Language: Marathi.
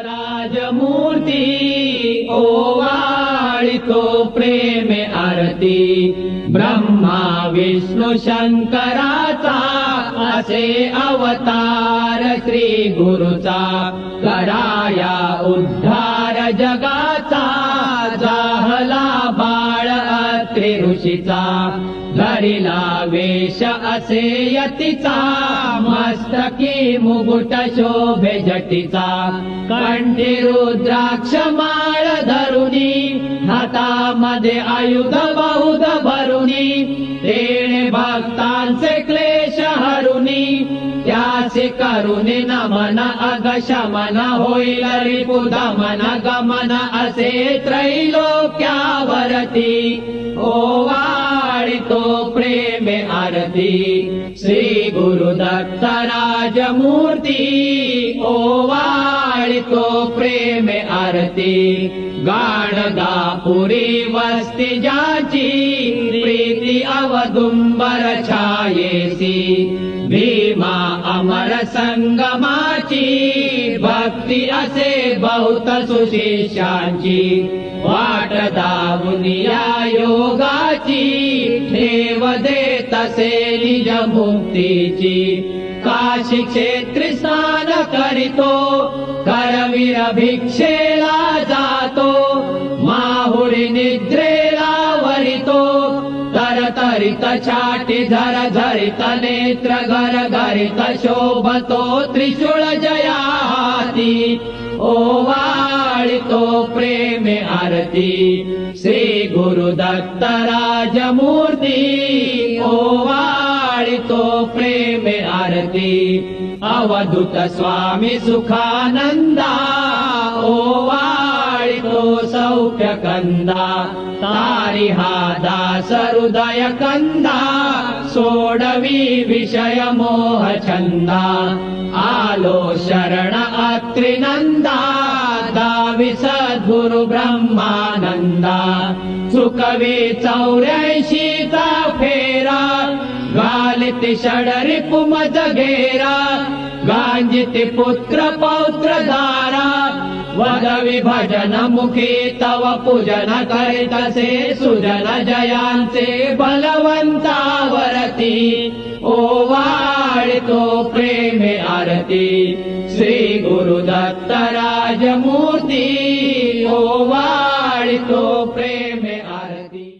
राजमूर्ती ओवाळितो प्रेमे आरती ब्रह्मा विष्णु शंकराचा असे अवतार श्री गुरुचा कराया उद्धार जगाचा जाहला बाळ अत्रि ऋषीचा धरिला वेश असे यतीचा मस्तकी मुकुट शोभे जटीचा कंठी रुद्राक्ष माळ धरुनी हातामध्ये आयुध बहुध भरुनी तेणे भक्तांचे क्लेश हरुनी त्यासे करुणे नमन अगशमन होईल रिपुदमन गमन असे त्रैलोक्यावरती ओवाळितो प्रेमे आरती श्री गुरुदत्त राजमूर्ती ओवाळितो प्रेमे आरती गाणगापुरी वस्ती ज्याची प्रीती अवदुंबर छायेसी भीमा अमर संगमाची भक्ती असे बहुत सुशिष्यांची वाट दावुनिया योगाची ठेव देत असे निज मुक्तीची काशी क्षेत्री स्नान करीतो करवीर भिक्षेला जातो माहुरी निद्रेला वरितो तरतरित छाटी झरझरित नेत्र गरगरित शोभतो त्रिशूळ जया हाती ओवाळितो प्रेमे आरती श्री गुरुदत्त राजमूर्ती ओवाळितो प्रेमे आरती अवधूत स्वामी सुखानंदा ओवाळितो सौख्य कंदा तारी हा दास हृदय कंदा सोडवी विषय मोह छंदा आलो शरण अत्रिनंदा दावी सद्गुरु ब्रह्मानंदा चुकवे 84चा फेरा घालिति षडरिपु मज घेरा गांजिति पुत्र पौत्र धारा वदवी भजन मुखी तव पूजन करितसे सुजन जयांचे बलवंतावरती ओवाळितो प्रेमे आरती श्री गुरुदत्त राजमूर्ती ओवा